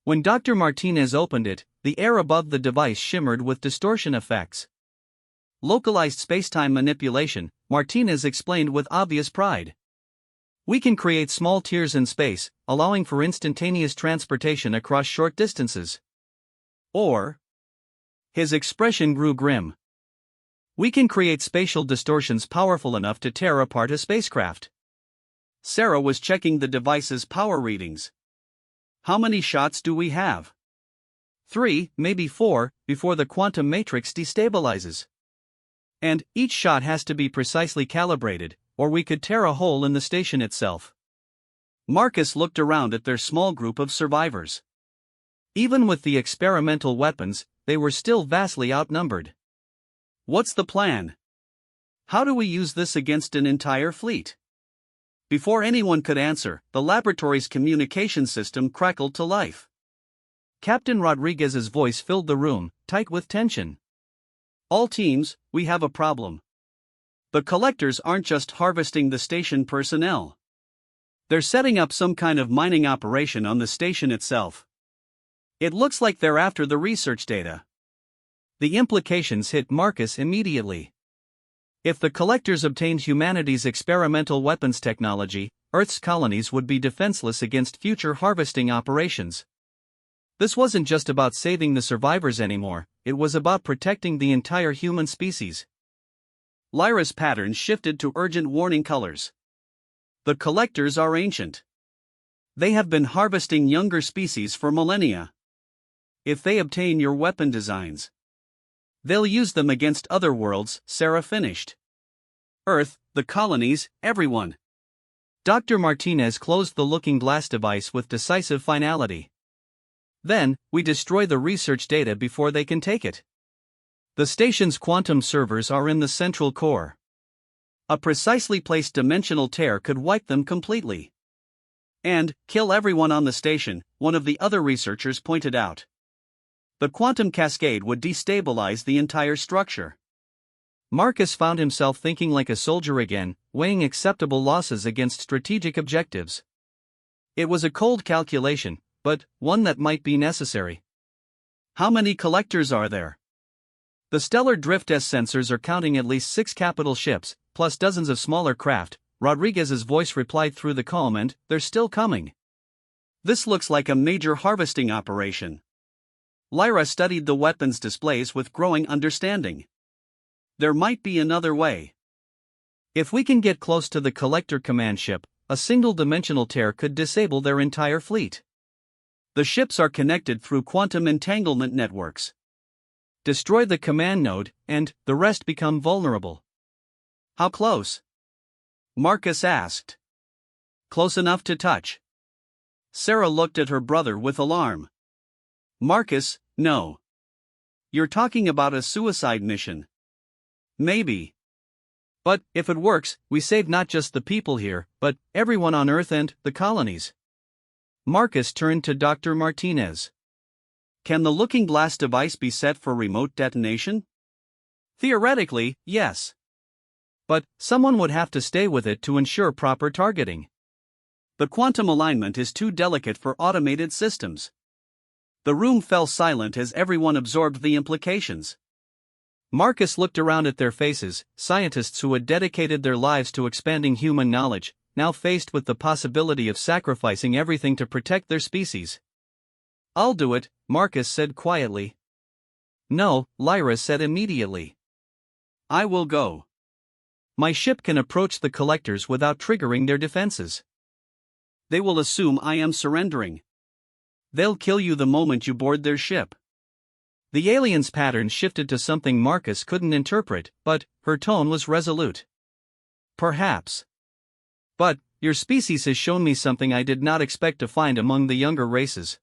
When Dr. Martinez opened it, the air above the device shimmered with distortion effects. "Localized spacetime manipulation," Martinez explained with obvious pride. "We can create small tears in space, allowing for instantaneous transportation across short distances." Or, his expression grew grim. "We can create spatial distortions powerful enough to tear apart a spacecraft." Sarah was checking the device's power readings. "How many shots do we have?" 3, maybe 4, before the quantum matrix destabilizes. And each shot has to be precisely calibrated, or we could tear a hole in the station itself." Marcus looked around at their small group of survivors. Even with the experimental weapons, they were still vastly outnumbered. "What's the plan? How do we use this against an entire fleet?" Before anyone could answer, the laboratory's communication system crackled to life. Captain Rodriguez's voice filled the room, tight with tension. "All teams, we have a problem. The collectors aren't just harvesting the station personnel. They're setting up some kind of mining operation on the station itself. It looks like they're after the research data." The implications hit Marcus immediately. If the collectors obtained humanity's experimental weapons technology, Earth's colonies would be defenseless against future harvesting operations. This wasn't just about saving the survivors anymore, it was about protecting the entire human species. Lyra's pattern shifted to urgent warning colors. The collectors are ancient. They have been harvesting younger species for millennia. If they obtain your weapon designs, they'll use them against other worlds, Sarah finished. Earth, the colonies, everyone. Dr. Martinez closed the looking glass device with decisive finality. Then, we destroy the research data before they can take it. The station's quantum servers are in the central core. A precisely placed dimensional tear could wipe them completely. And kill everyone on the station, one of the other researchers pointed out. The quantum cascade would destabilize the entire structure. Marcus found himself thinking like a soldier again, weighing acceptable losses against strategic objectives. It was a cold calculation, but one that might be necessary. How many collectors are there? The stellar drift S sensors are counting at least 6 capital ships, plus dozens of smaller craft. Rodriguez's voice replied through the calm, and they're still coming. This looks like a major harvesting operation. Lyra studied the weapons displays with growing understanding. There might be another way. If we can get close to the collector command ship, a single-dimensional tear could disable their entire fleet. The ships are connected through quantum entanglement networks. Destroy the command node, and the rest become vulnerable. How close? Marcus asked. Close enough to touch. Sarah looked at her brother with alarm. Marcus, no. You're talking about a suicide mission. Maybe. But if it works, we save not just the people here, but everyone on Earth and the colonies. Marcus turned to Dr. Martinez. Can the looking glass device be set for remote detonation? Theoretically, yes. But someone would have to stay with it to ensure proper targeting. The quantum alignment is too delicate for automated systems. The room fell silent as everyone absorbed the implications. Marcus looked around at their faces, scientists who had dedicated their lives to expanding human knowledge, now faced with the possibility of sacrificing everything to protect their species. I'll do it, Marcus said quietly. No, Lyra said immediately. I will go. My ship can approach the collectors without triggering their defenses. They will assume I am surrendering. They'll kill you the moment you board their ship. The alien's pattern shifted to something Marcus couldn't interpret, but her tone was resolute. Perhaps. But your species has shown me something I did not expect to find among the younger races.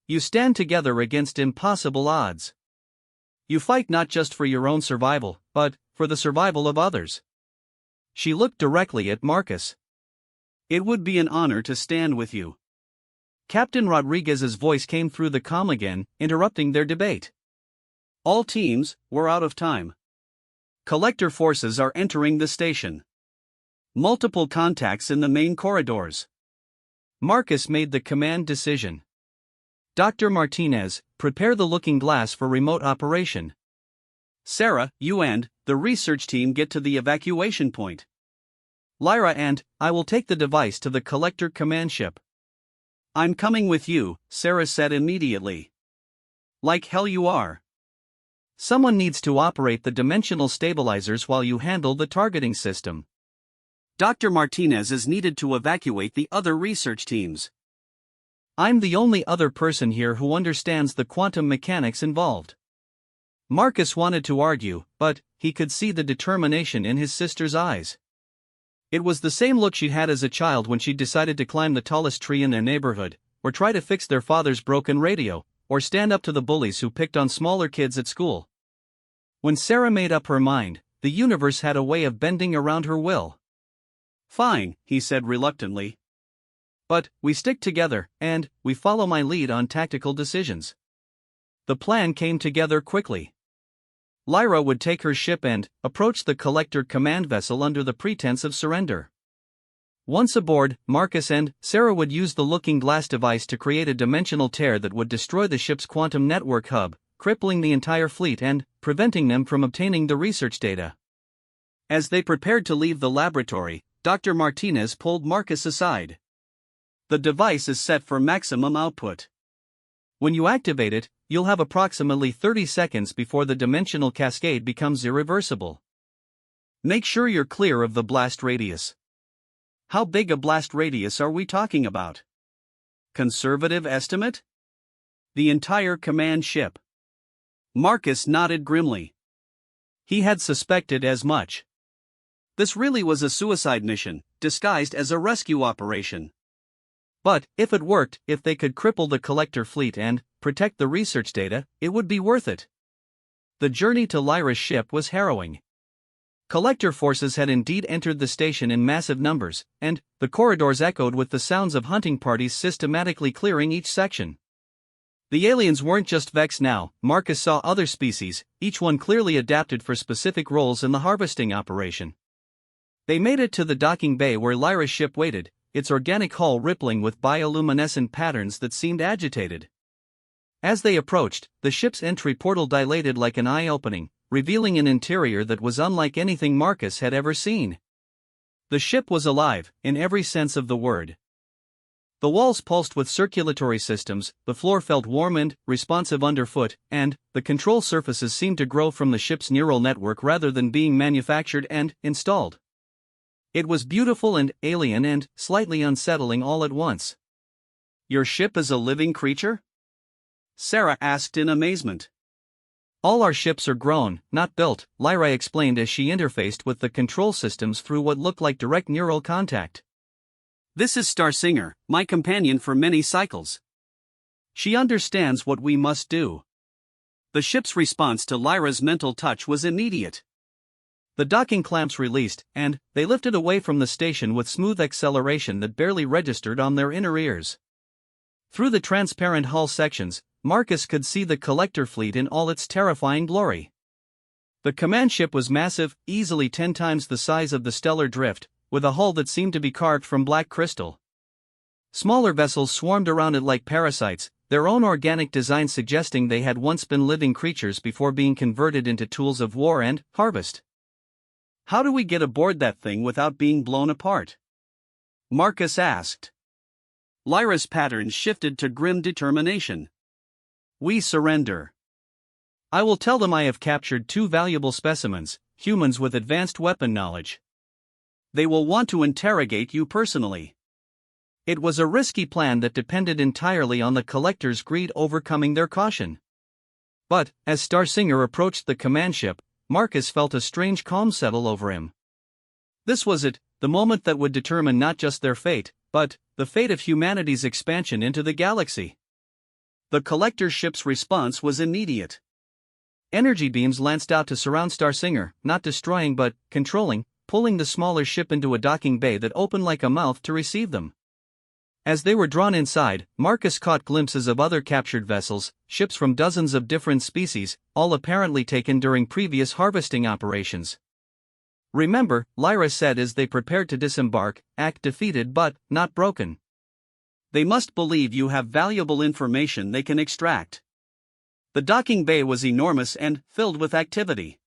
You stand together against impossible odds. You fight not just for your own survival, but for the survival of others. She looked directly at Marcus. It would be an honor to stand with you. Captain Rodriguez's voice came through the comm again, interrupting their debate. All teams, we're out of time. Collector forces are entering the station. Multiple contacts in the main corridors. Marcus made the command decision. Dr. Martinez, prepare the looking glass for remote operation. Sarah, you and the research team get to the evacuation point. Lyra and I will take the device to the collector command ship. I'm coming with you, Sarah said immediately. Like hell you are. Someone needs to operate the dimensional stabilizers while you handle the targeting system. Dr. Martinez is needed to evacuate the other research teams. I'm the only other person here who understands the quantum mechanics involved. Marcus wanted to argue, but he could see the determination in his sister's eyes. It was the same look she'd had as a child when she decided to climb the tallest tree in their neighborhood, or try to fix their father's broken radio, or stand up to the bullies who picked on smaller kids at school. When Sarah made up her mind, the universe had a way of bending around her will. Fine, he said reluctantly. But we stick together, and we follow my lead on tactical decisions. The plan came together quickly. Lyra would take her ship and approach the collector command vessel under the pretense of surrender. Once aboard, Marcus and Sarah would use the looking glass device to create a dimensional tear that would destroy the ship's quantum network hub, crippling the entire fleet and preventing them from obtaining the research data. As they prepared to leave the laboratory, Dr. Martinez pulled Marcus aside. The device is set for maximum output. When you activate it, you'll have approximately 30 seconds before the dimensional cascade becomes irreversible. Make sure you're clear of the blast radius. How big a blast radius are we talking about? Conservative estimate? The entire command ship. Marcus nodded grimly. He had suspected as much. This really was a suicide mission, disguised as a rescue operation. But, if it worked, if they could cripple the collector fleet and protect the research data, it would be worth it. The journey to Lyra's ship was harrowing. Collector forces had indeed entered the station in massive numbers, and the corridors echoed with the sounds of hunting parties systematically clearing each section. The aliens weren't just Vex now. Marcus saw other species, each one clearly adapted for specific roles in the harvesting operation. They made it to the docking bay where Lyra's ship waited, its organic hull rippling with bioluminescent patterns that seemed agitated. As they approached, the ship's entry portal dilated like an eye opening, revealing an interior that was unlike anything Marcus had ever seen. The ship was alive, in every sense of the word. The walls pulsed with circulatory systems, the floor felt warm and responsive underfoot, and the control surfaces seemed to grow from the ship's neural network rather than being manufactured and installed. It was beautiful and alien and slightly unsettling all at once. "Your ship is a living creature?" Sarah asked in amazement. "All our ships are grown, not built," Lyra explained as she interfaced with the control systems through what looked like direct neural contact. "This is Starsinger, my companion for many cycles. She understands what we must do." The ship's response to Lyra's mental touch was immediate. The docking clamps released, and they lifted away from the station with smooth acceleration that barely registered on their inner ears. Through the transparent hull sections, Marcus could see the collector fleet in all its terrifying glory. The command ship was massive, easily 10 times the size of the stellar drift, with a hull that seemed to be carved from black crystal. Smaller vessels swarmed around it like parasites, their own organic design suggesting they had once been living creatures before being converted into tools of war and harvest. "How do we get aboard that thing without being blown apart?" Marcus asked. Lyra's patterns shifted to grim determination. "We surrender. I will tell them I have captured 2 valuable specimens, humans with advanced weapon knowledge. They will want to interrogate you personally." It was a risky plan that depended entirely on the collector's greed overcoming their caution. But, as Starsinger approached the command ship, Marcus felt a strange calm settle over him. This was it, the moment that would determine not just their fate, but the fate of humanity's expansion into the galaxy. The collector ship's response was immediate. Energy beams lanced out to surround Starsinger, not destroying but controlling, pulling the smaller ship into a docking bay that opened like a mouth to receive them. As they were drawn inside, Marcus caught glimpses of other captured vessels, ships from dozens of different species, all apparently taken during previous harvesting operations. "Remember," Lyra said as they prepared to disembark, "act defeated but not broken. They must believe you have valuable information they can extract." The docking bay was enormous and filled with activity.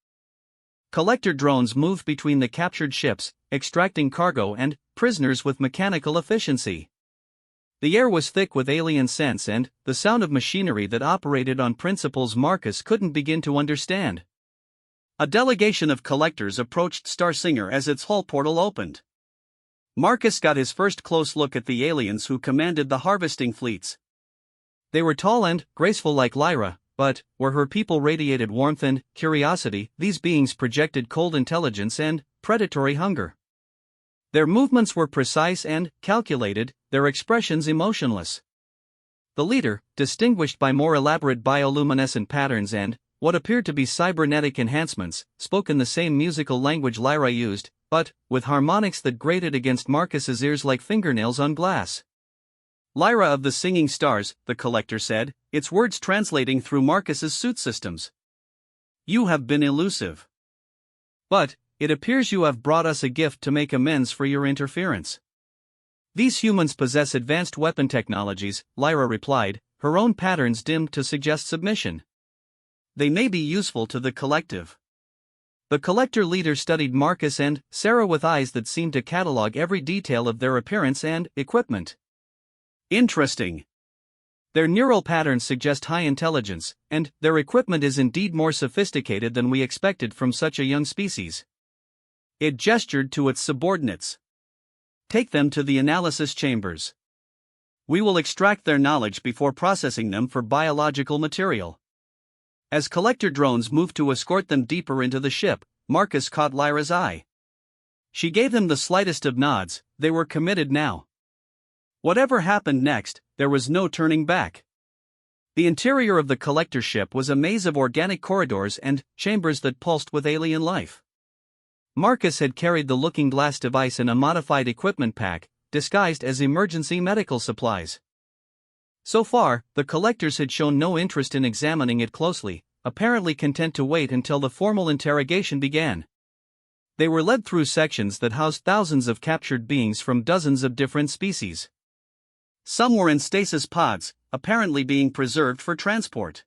Collector drones moved between the captured ships, extracting cargo and prisoners with mechanical efficiency. The air was thick with alien scents and the sound of machinery that operated on principles Marcus couldn't begin to understand. A delegation of collectors approached Starsinger as its hull portal opened. Marcus got his first close look at the aliens who commanded the harvesting fleets. They were tall and graceful like Lyra, but where her people radiated warmth and curiosity, these beings projected cold intelligence and predatory hunger. Their movements were precise and calculated, their expressions emotionless. The leader, distinguished by more elaborate bioluminescent patterns and what appeared to be cybernetic enhancements, spoke in the same musical language Lyra used, but with harmonics that grated against Marcus's ears like fingernails on glass. "Lyra of the Singing Stars," the collector said, its words translating through Marcus's suit systems. "You have been elusive. But it appears you have brought us a gift to make amends for your interference." "These humans possess advanced weapon technologies," Lyra replied, her own patterns dimmed to suggest submission. "They may be useful to the collective." The collector leader studied Marcus and Sarah with eyes that seemed to catalog every detail of their appearance and equipment. Interesting. Their neural patterns suggest high intelligence, and their equipment is indeed more sophisticated than we expected from such a young species. It gestured to its subordinates. Take them to the analysis chambers. We will extract their knowledge before processing them for biological material. As collector drones moved to escort them deeper into the ship, Marcus caught Lyra's eye. She gave him the slightest of nods. They were committed now. Whatever happened next, there was no turning back. The interior of the collector ship was a maze of organic corridors and chambers that pulsed with alien life. Marcus had carried the looking glass device in a modified equipment pack, disguised as emergency medical supplies. So far, the collectors had shown no interest in examining it closely, apparently content to wait until the formal interrogation began. They were led through sections that housed thousands of captured beings from dozens of different species. Some were in stasis pods, apparently being preserved for transport.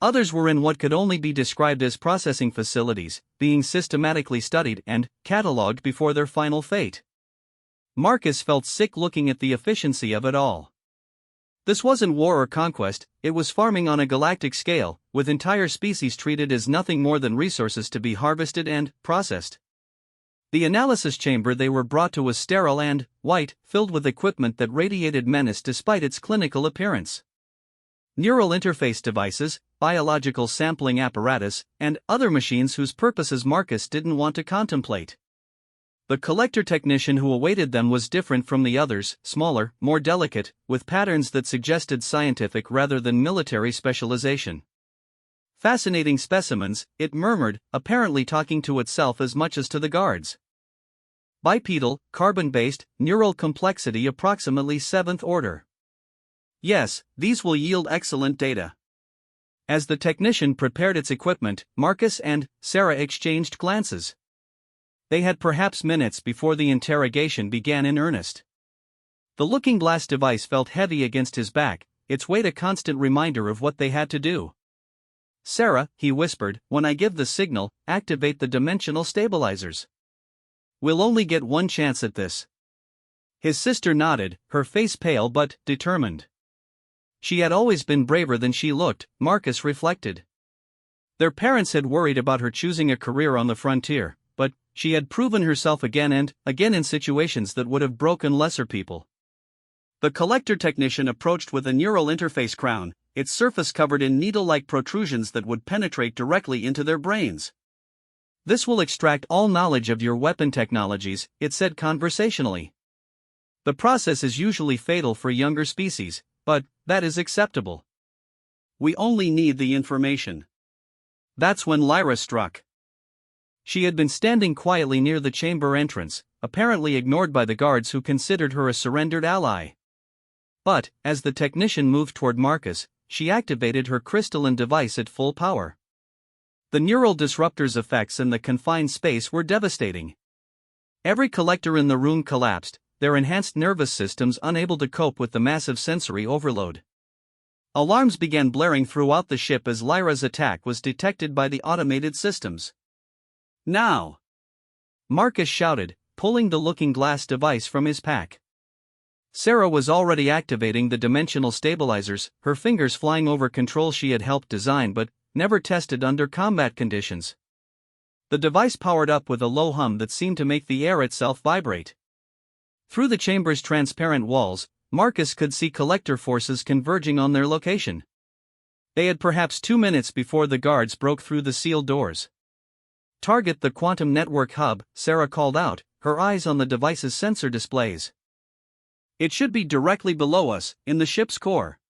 Others were in what could only be described as processing facilities, being systematically studied and catalogued before their final fate. Marcus felt sick looking at the efficiency of it all. This wasn't war or conquest, it was farming on a galactic scale, with entire species treated as nothing more than resources to be harvested and processed. The analysis chamber they were brought to was sterile and white, filled with equipment that radiated menace despite its clinical appearance. Neural interface devices, biological sampling apparatus, and other machines whose purposes Marcus didn't want to contemplate. The collector technician who awaited them was different from the others, smaller, more delicate, with patterns that suggested scientific rather than military specialization. Fascinating specimens, it murmured, apparently talking to itself as much as to the guards. Bipedal, carbon-based, neural complexity approximately 7th order. Yes, these will yield excellent data. As the technician prepared its equipment, Marcus and Sarah exchanged glances. They had perhaps minutes before the interrogation began in earnest. The looking glass device felt heavy against his back, its weight a constant reminder of what they had to do. "Sarah," he whispered, "when I give the signal, activate the dimensional stabilizers. We'll only get one chance at this." His sister nodded, her face pale but determined. She had always been braver than she looked, Marcus reflected. Their parents had worried about her choosing a career on the frontier, but she had proven herself again and again in situations that would have broken lesser people. The collector technician approached with a neural interface crown, its surface covered in needle-like protrusions that would penetrate directly into their brains. "This will extract all knowledge of your weapon technologies," it said conversationally. "The process is usually fatal for younger species, but that is acceptable. We only need the information." That's when Lyra struck. She had been standing quietly near the chamber entrance, apparently ignored by the guards who considered her a surrendered ally. But, as the technician moved toward Marcus, she activated her crystalline device at full power. The neural disruptor's effects in the confined space were devastating. Every collector in the room collapsed, their enhanced nervous systems unable to cope with the massive sensory overload. Alarms began blaring throughout the ship as Lyra's attack was detected by the automated systems. "Now!" Marcus shouted, pulling the looking glass device from his pack. Sarah was already activating the dimensional stabilizers, her fingers flying over controls she had helped design but never tested under combat conditions. The device powered up with a low hum that seemed to make the air itself vibrate. Through the chamber's transparent walls, Marcus could see collector forces converging on their location. They had perhaps 2 minutes before the guards broke through the sealed doors. "Target the quantum network hub," Sarah called out, her eyes on the device's sensor displays. "It should be directly below us, in the ship's core."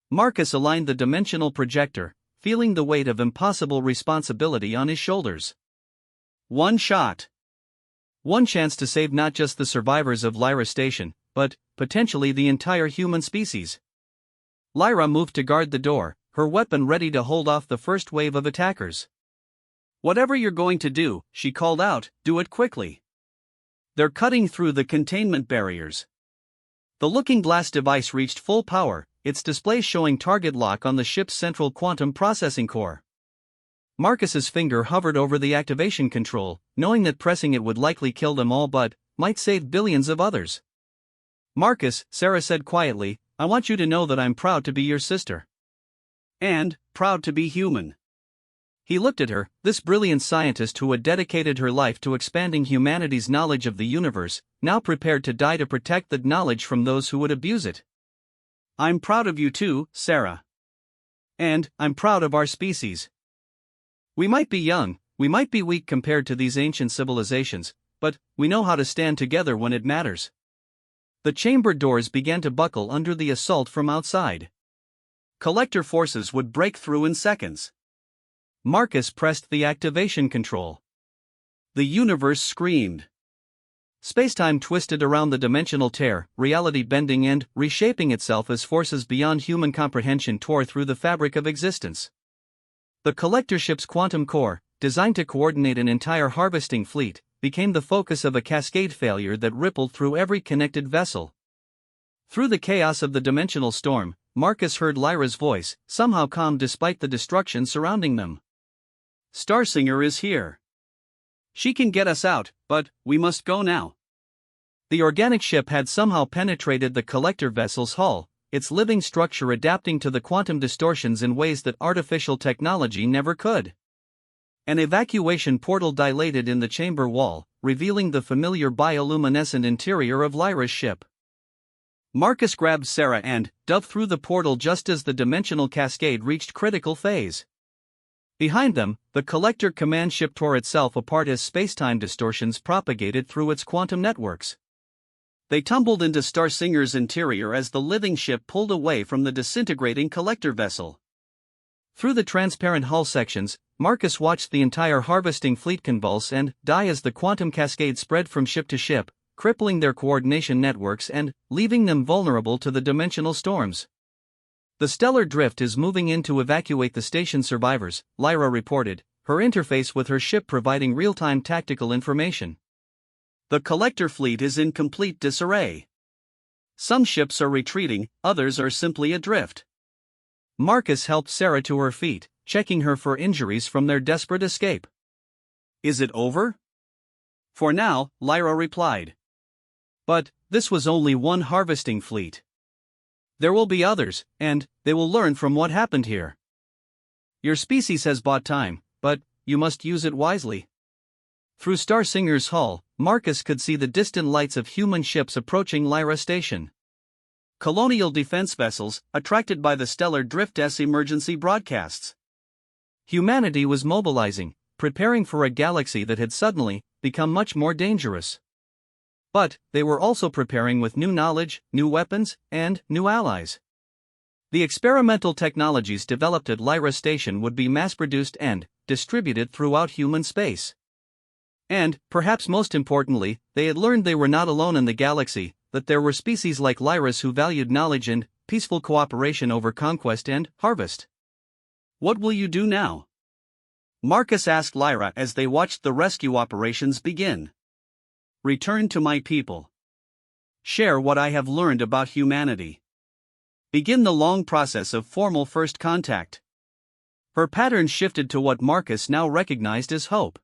Marcus aligned the dimensional projector, feeling the weight of impossible responsibility on his shoulders. One shot. One chance to save not just the survivors of Lyra Station, but potentially the entire human species. Lyra moved to guard the door, her weapon ready to hold off the first wave of attackers. "Whatever you're going to do," she called out, "do it quickly. They're cutting through the containment barriers." The looking glass device reached full power, its display showing target lock on the ship's central quantum processing core. Marcus's finger hovered over the activation control, knowing that pressing it would likely kill them all but might save billions of others. "Marcus," Sarah said quietly, "I want you to know that I'm proud to be your sister. And proud to be human." He looked at her, this brilliant scientist who had dedicated her life to expanding humanity's knowledge of the universe, now prepared to die to protect that knowledge from those who would abuse it. "I'm proud of you too, Sarah. And I'm proud of our species. We might be young, we might be weak compared to these ancient civilizations, but we know how to stand together when it matters." The chamber doors began to buckle under the assault from outside. Collector forces would break through in seconds. Marcus pressed the activation control. The universe screamed. Spacetime twisted around the dimensional tear, reality bending and reshaping itself as forces beyond human comprehension tore through the fabric of existence. The collector ship's quantum core, designed to coordinate an entire harvesting fleet, became the focus of a cascade failure that rippled through every connected vessel. Through the chaos of the dimensional storm, Marcus heard Lyra's voice, somehow calm despite the destruction surrounding them. "Starsinger is here. She can get us out, but we must go now." The organic ship had somehow penetrated the collector vessel's hull, its living structure adapting to the quantum distortions in ways that artificial technology never could. An evacuation portal dilated in the chamber wall, revealing the familiar bioluminescent interior of Lyra's ship. Marcus grabbed Sarah and dove through the portal just as the dimensional cascade reached critical phase. Behind them, the collector command ship tore itself apart as spacetime distortions propagated through its quantum networks. They tumbled into Starsinger's interior as the living ship pulled away from the disintegrating collector vessel. Through the transparent hull sections, Marcus watched the entire harvesting fleet convulse and die as the quantum cascade spread from ship to ship, crippling their coordination networks and leaving them vulnerable to the dimensional storms. "The stellar drift is moving in to evacuate the station survivors," Lyra reported, her interface with her ship providing real-time tactical information. "The collector fleet is in complete disarray. Some ships are retreating, others are simply adrift." Marcus helped Sarah to her feet, checking her for injuries from their desperate escape. "Is it over?" "For now," Lyra replied. "But this was only one harvesting fleet. There will be others, and they will learn from what happened here. Your species has bought time, but you must use it wisely." Through Starsinger's hull, Marcus could see the distant lights of human ships approaching Lyra Station. Colonial defense vessels, attracted by the stellar drift's emergency broadcasts. Humanity was mobilizing, preparing for a galaxy that had suddenly become much more dangerous. But they were also preparing with new knowledge, new weapons, and new allies. The experimental technologies developed at Lyra Station would be mass-produced and distributed throughout human space. And, perhaps most importantly, they had learned they were not alone in the galaxy, that there were species like Lyra's who valued knowledge and peaceful cooperation over conquest and harvest. "What will you do now?" Marcus asked Lyra as they watched the rescue operations begin. "Return to my people. Share what I have learned about humanity. Begin the long process of formal first contact." Her pattern shifted to what Marcus now recognized as hope.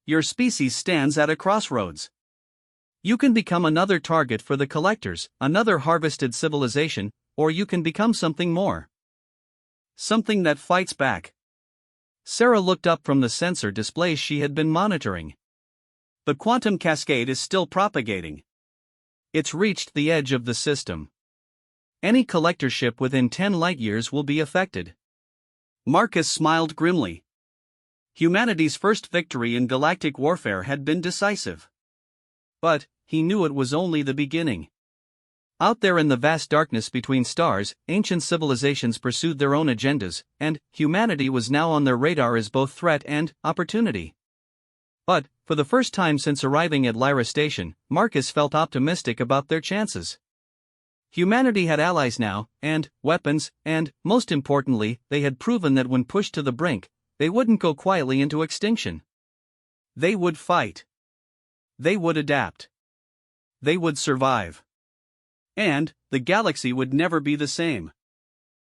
"Your species stands at a crossroads. You can become another target for the collectors, another harvested civilization, or you can become something more. Something that fights back." Sarah looked up from the sensor displays she had been monitoring. "The quantum cascade is still propagating. It's reached the edge of the system. Any collector ship within 10 light-years will be affected." Marcus smiled grimly. Humanity's first victory in galactic warfare had been decisive. But he knew it was only the beginning. Out there in the vast darkness between stars, ancient civilizations pursued their own agendas, and humanity was now on their radar as both threat and opportunity. But, for the first time since arriving at Lyra Station, Marcus felt optimistic about their chances. Humanity had allies now, and weapons, and, most importantly, they had proven that when pushed to the brink, they wouldn't go quietly into extinction. They would fight. They would adapt. They would survive. And the galaxy would never be the same.